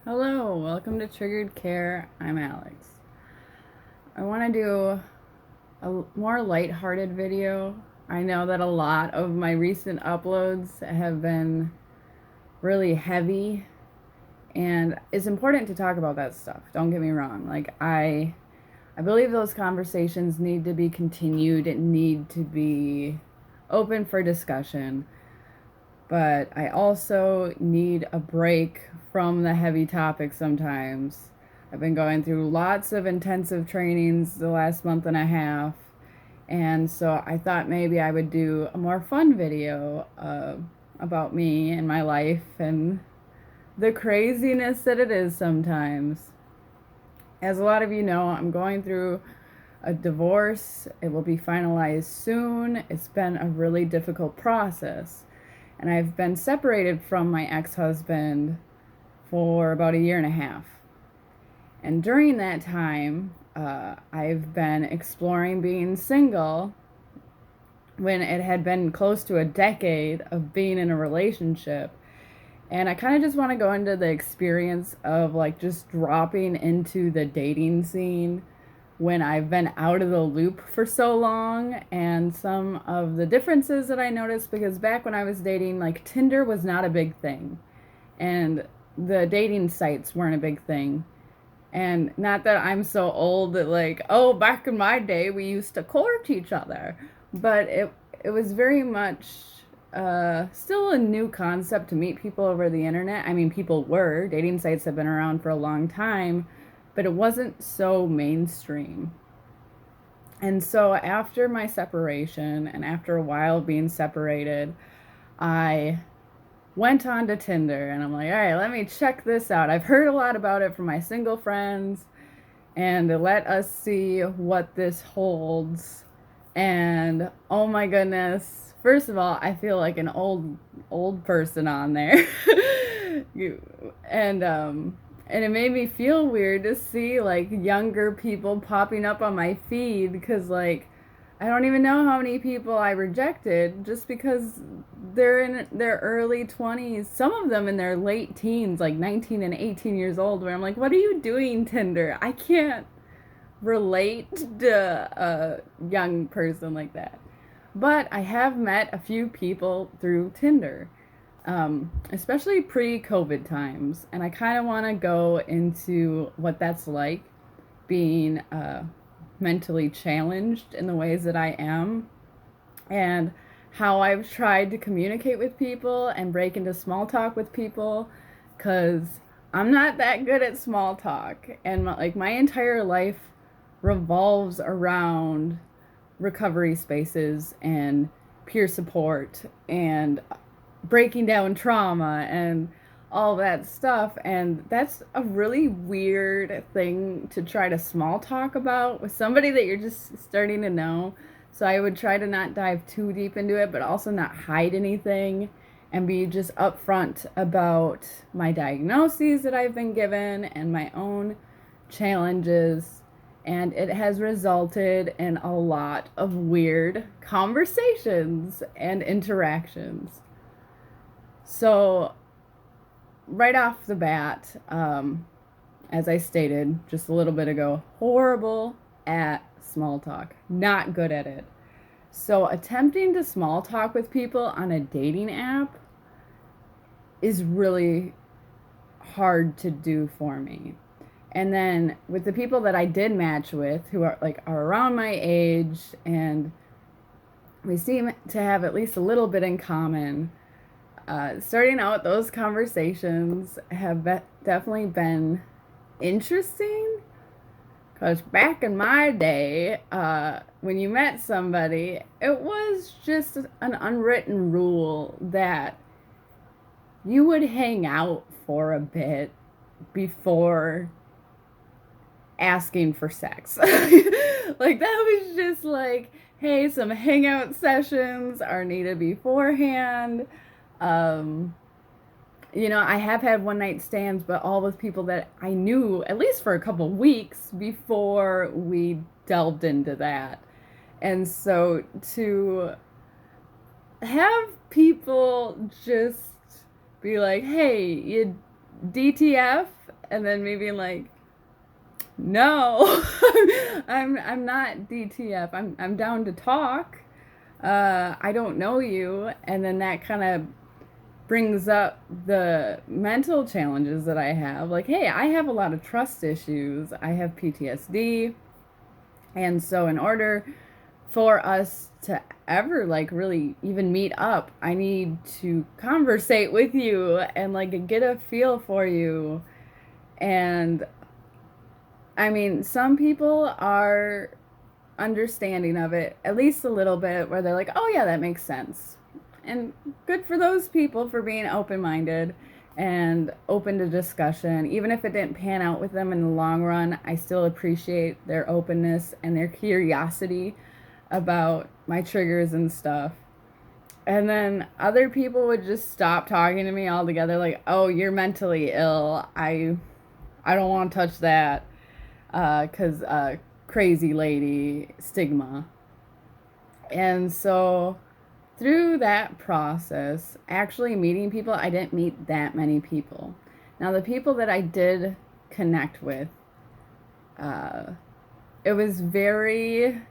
Hello, welcome to Triggered Care. I'm Alex. I want to do a more lighthearted video. I know that a lot of my recent uploads have been really heavy, and it's important to talk about that stuff. Don't get me wrong. I believe those conversations need to be continued and need to be open for discussion. But I also need a break from the heavy topics sometimes. I've been going through lots of intensive trainings the last month and a half, and so I thought maybe I would do a more fun video about me and my life and the craziness that it is sometimes. As a lot of you know, I'm going through a divorce. It will be finalized soon. It's been a really difficult process. And I've been separated from my ex-husband for about a year and a half. And during that time, I've been exploring being single when it had been close to a decade of being in a relationship. And I kind of just want to go into the experience of just dropping into the dating scene when I've been out of the loop for so long, and some of the differences that I noticed, because back when I was dating, Tinder was not a big thing and the dating sites weren't a big thing. And not that I'm so old that oh, back in my day we used to court each other, but it was very much still a new concept to meet people over the internet. I mean, people were, dating sites have been around for a long time, but it wasn't so mainstream. And so after my separation and after a while being separated, I went on to Tinder and I'm like, all right, let me check this out. I've heard a lot about it from my single friends, and let us see what this holds. And oh my goodness, first of all, I feel like an old person on there. and and it made me feel weird to see younger people popping up on my feed, because I don't even know how many people I rejected just because they're in their early 20s, some of them in their late teens, like 19 and 18 years old, where I'm like, what are you doing, Tinder? I can't relate to a young person like that. But I have met a few people through Tinder, especially pre-COVID times, and I kind of want to go into what that's like being mentally challenged in the ways that I am, and how I've tried to communicate with people and break into small talk with people, because I'm not that good at small talk, and my entire life revolves around recovery spaces and peer support and breaking down trauma and all that stuff. And that's a really weird thing to try to small talk about with somebody that you're just starting to know. So I would try to not dive too deep into it, but also not hide anything and be just upfront about my diagnoses that I've been given and my own challenges. And it has resulted in a lot of weird conversations and interactions. So, right off the bat, as I stated just a little bit ago, horrible at small talk, not good at it. So, attempting to small talk with people on a dating app is really hard to do for me. And then with the people that I did match with, who are around my age, and we seem to have at least a little bit in common, starting out those conversations have definitely been interesting. Because back in my day, when you met somebody, it was just an unwritten rule that you would hang out for a bit before asking for sex. That was just hey, some hangout sessions are needed beforehand. I have had one night stands, but all with people that I knew at least for a couple weeks before we delved into that. And so to have people just be like, hey, DTF, and then me being like, no, I'm not DTF. I'm down to talk. I don't know you, and then that kind of brings up the mental challenges that I have. Like, hey, I have a lot of trust issues. I have PTSD, and so in order for us to ever like really even meet up, I need to conversate with you and like get a feel for you. And I mean, some people are understanding of it, at least a little bit, where they're like, oh, yeah, that makes sense. And good for those people for being open minded and open to discussion. Even if it didn't pan out with them in the long run, I still appreciate their openness and their curiosity about my triggers and stuff. And then other people would just stop talking to me altogether, like, oh, you're mentally ill. I don't want to touch that because crazy lady stigma. And so through that process, actually meeting people, I didn't meet that many people. Now, the people that I did connect with, uh, it was very,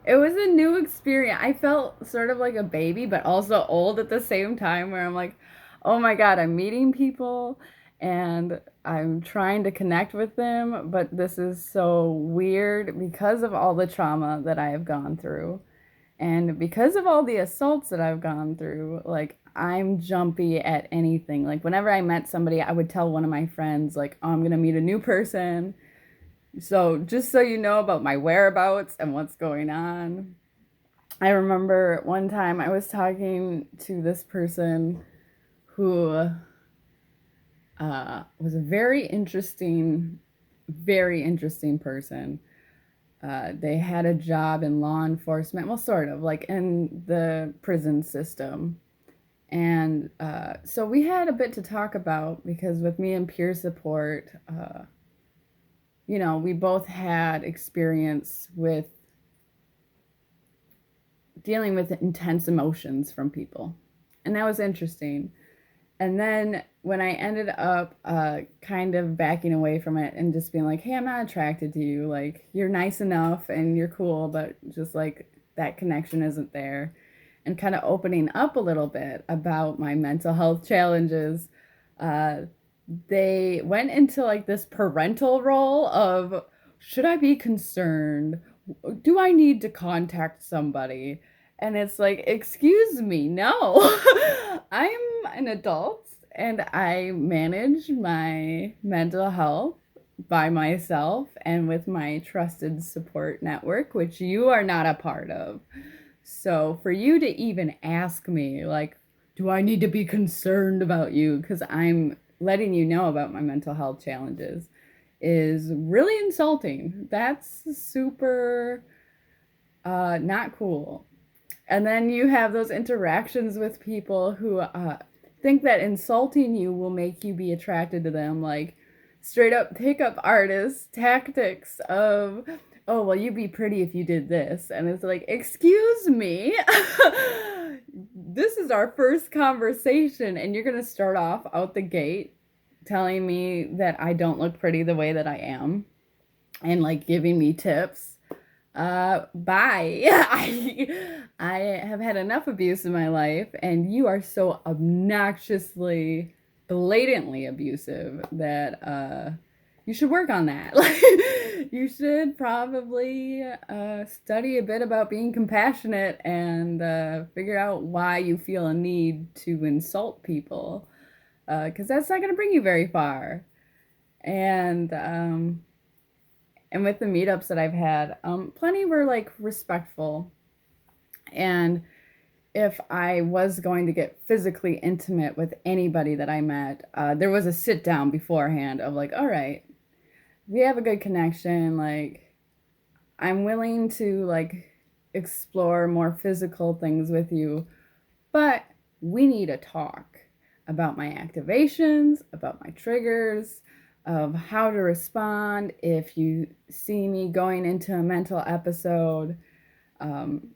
it was a new experience. I felt sort of like a baby, but also old at the same time, where I'm like, oh my God, I'm meeting people and I'm trying to connect with them, but this is so weird because of all the trauma that I have gone through. And because of all the assaults that I've gone through, like I'm jumpy at anything. Like whenever I met somebody, I would tell one of my friends, like, oh, I'm gonna meet a new person. So just so you know about my whereabouts and what's going on. I remember one time I was talking to this person who was a very interesting person. They had a job in law enforcement, well, sort of like in the prison system. And so we had a bit to talk about because with me and peer support, we both had experience with dealing with intense emotions from people. And that was interesting. And then when I ended up kind of backing away from it and just being like, hey, I'm not attracted to you. Like, you're nice enough and you're cool, but just like that connection isn't there. And kind of opening up a little bit about my mental health challenges, uh, they went into like this parental role of, should I be concerned? Do I need to contact somebody? And it's like, excuse me, no. I'm an adult and I manage my mental health by myself and with my trusted support network, which you are not a part of. So for you to even ask me, like, do I need to be concerned about you? Because I'm letting you know about my mental health challenges is really insulting. That's super not cool. And then you have those interactions with people who think that insulting you will make you be attracted to them, like straight up pickup artist tactics of, oh, well, you'd be pretty if you did this. And it's like, excuse me. This is our first conversation, and you're going to start off out the gate telling me that I don't look pretty the way that I am and like giving me tips. Bye. I have had enough abuse in my life, and you are so obnoxiously, blatantly abusive that you should work on that. Like, you should probably study a bit about being compassionate and figure out why you feel a need to insult people, because that's not going to bring you very far. And with the meetups that I've had, plenty were like respectful. And if I was going to get physically intimate with anybody that I met, there was a sit down beforehand of like, all right, we have a good connection. Like, I'm willing to like explore more physical things with you, but we need to talk about my activations, about my triggers, of how to respond if you see me going into a mental episode.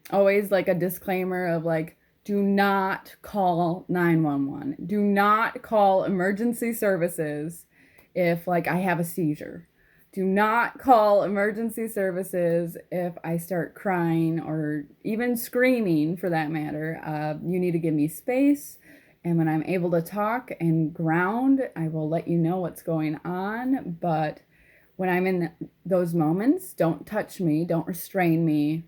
Always like a disclaimer of like, Do not call 911. Do not call emergency services if, like, I have a seizure. Do not call emergency services if I start crying or even screaming for that matter. You need to give me space. And when I'm able to talk and ground, I will let you know what's going on. But when I'm in those moments, don't touch me, don't restrain me.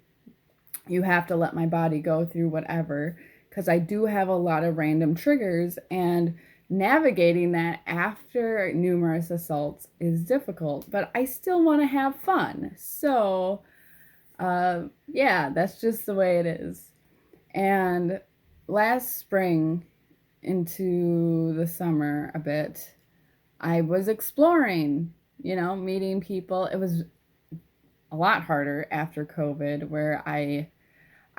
You have to let my body go through whatever, because I do have a lot of random triggers, and navigating that after numerous assaults is difficult, but I still want to have fun. So, yeah, that's just the way it is. And last spring into the summer a bit, I was exploring, meeting people. It was a lot harder after COVID, where I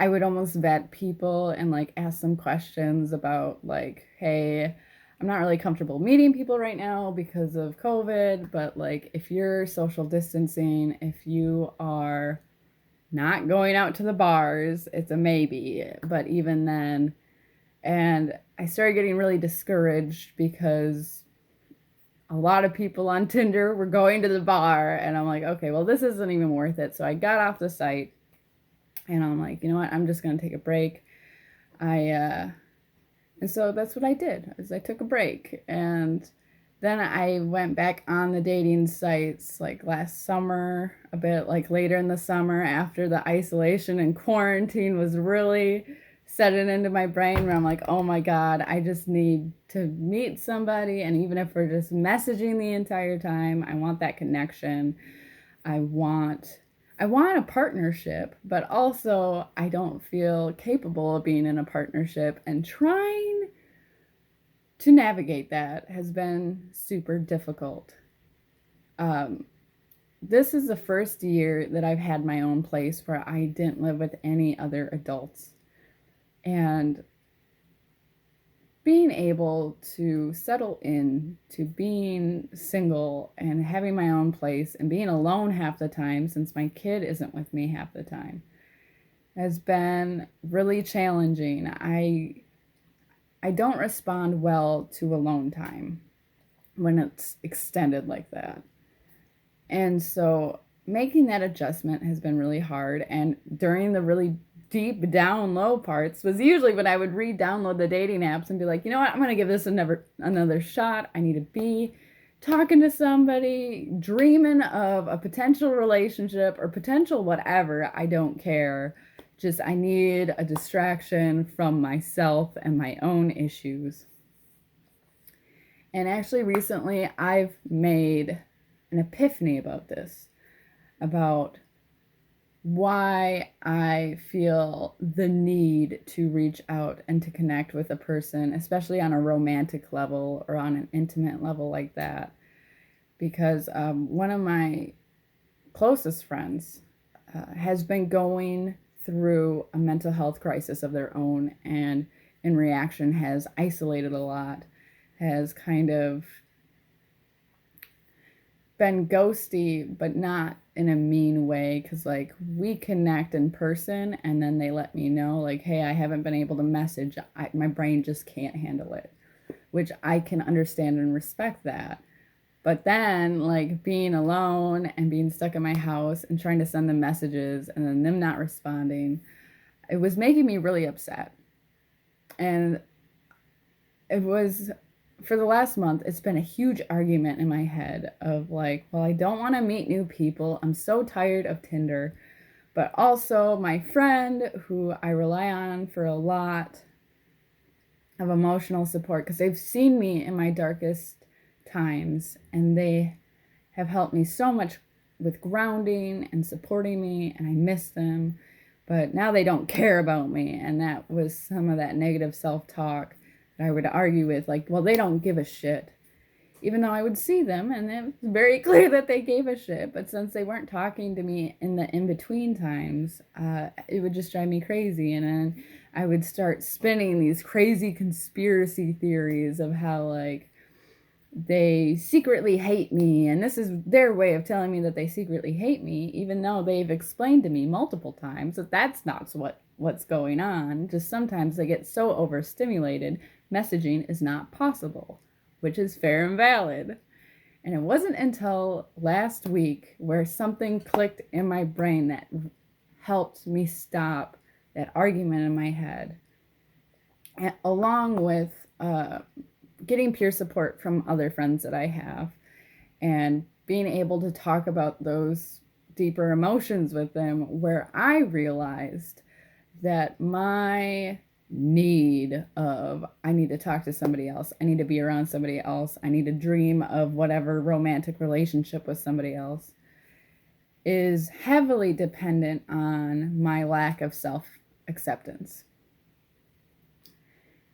would almost vet people and like ask them questions about like, hey, I'm not really comfortable meeting people right now because of COVID, but like if you're social distancing, if you are not going out to the bars, it's a maybe. But even then, and I started getting really discouraged because a lot of people on Tinder were going to the bar, and I'm like, okay, well, this isn't even worth it. So I got off the site. And I'm like, you know what? I'm just gonna take a break. And so that's what I did. Is I took a break, and then I went back on the dating sites like last summer, a bit like later in the summer after the isolation and quarantine was really setting into my brain. Where I'm like, oh my God, I just need to meet somebody, and even if we're just messaging the entire time, I want that connection. I want a partnership, but also I don't feel capable of being in a partnership, and trying to navigate that has been super difficult. This is the first year that I've had my own place where I didn't live with any other adults. And being able to settle in to being single and having my own place and being alone half the time, since my kid isn't with me half the time, has been really challenging. I don't respond well to alone time when it's extended like that. And so making that adjustment has been really hard. And during the really deep down low parts was usually when I would re-download the dating apps and be like, you know what, I'm going to give this another shot. I need to be talking to somebody, dreaming of a potential relationship or potential whatever. I don't care. Just I need a distraction from myself and my own issues. And actually recently I've made an epiphany about this, about why I feel the need to reach out and to connect with a person, especially on a romantic level or on an intimate level like that. Because one of my closest friends has been going through a mental health crisis of their own, and in reaction has isolated a lot, has kind of been ghosty, but not in a mean way, because like we connect in person and then they let me know like, hey, I haven't been able to message, my brain just can't handle it, which I can understand and respect that. But then like being alone and being stuck in my house and trying to send them messages and then them not responding, it was making me really upset. And it was, for the last month, it's been a huge argument in my head of like, well, I don't want to meet new people. I'm so tired of Tinder. But also my friend, who I rely on for a lot of emotional support, because they've seen me in my darkest times and they have helped me so much with grounding and supporting me, and I miss them. But now they don't care about me, and that was some of that negative self-talk that I would argue with, like, well, they don't give a shit. Even though I would see them, and it was very clear that they gave a shit. But since they weren't talking to me in the in-between times, it would just drive me crazy. And then I would start spinning these crazy conspiracy theories of how, like, they secretly hate me, and this is their way of telling me that they secretly hate me, even though they've explained to me multiple times that that's not what's going on. Just sometimes they get so overstimulated, messaging is not possible, which is fair and valid. And it wasn't until last week where something clicked in my brain that helped me stop that argument in my head, along with getting peer support from other friends that I have and being able to talk about those deeper emotions with them, where I realized that my need of, I need to talk to somebody else, I need to be around somebody else, I need to dream of whatever romantic relationship with somebody else, is heavily dependent on my lack of self-acceptance.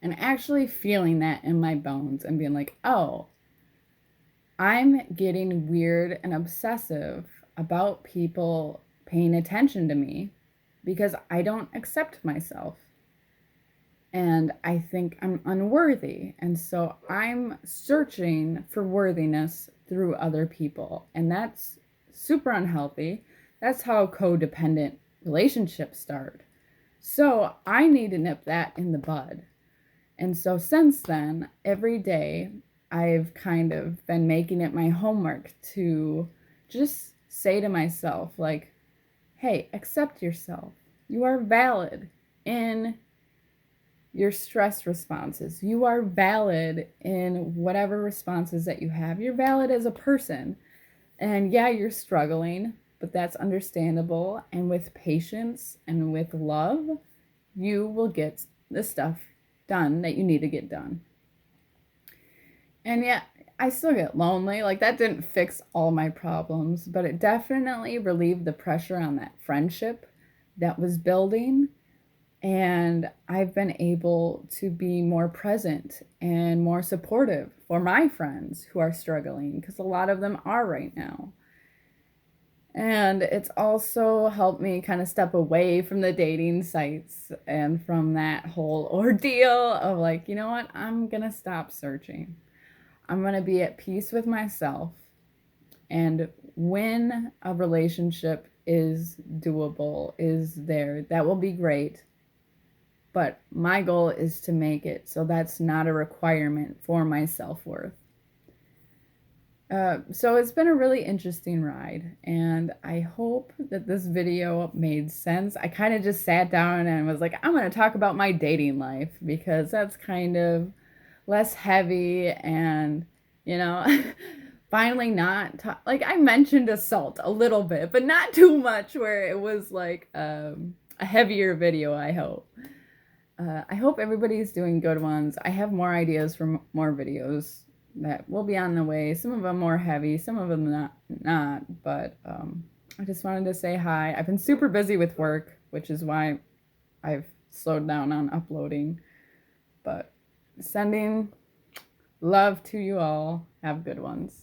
And actually feeling that in my bones and being like, oh, I'm getting weird and obsessive about people paying attention to me because I don't accept myself. And I think I'm unworthy. And so I'm searching for worthiness through other people. And that's super unhealthy. That's how codependent relationships start. So I need to nip that in the bud. And so since then, every day, I've kind of been making it my homework to just say to myself, like, hey, accept yourself. You are valid in your stress responses. You are valid in whatever responses that you have. You're valid as a person. And yeah, you're struggling, but that's understandable. And with patience and with love, you will get the stuff done that you need to get done. And yet, I still get lonely. Like, that didn't fix all my problems, but it definitely relieved the pressure on that friendship that was building. And I've been able to be more present and more supportive for my friends who are struggling, because a lot of them are right now. And it's also helped me kind of step away from the dating sites and from that whole ordeal of like, you know what? I'm going to stop searching. I'm going to be at peace with myself. And when a relationship is doable, is there, that will be great. But my goal is to make it so that's not a requirement for my self-worth. So it's been a really interesting ride, and I hope that this video made sense. I kind of just sat down and was like, I'm going to talk about my dating life because that's kind of less heavy and, you know, finally not, like I mentioned assault a little bit, but not too much where it was like a heavier video, I hope. I hope everybody's doing good ones. I have more ideas for more videos that will be on the way. Some of them more heavy, some of them not. But I just wanted to say hi. I've been super busy with work, which is why I've slowed down on uploading. But sending love to you all. Have good ones.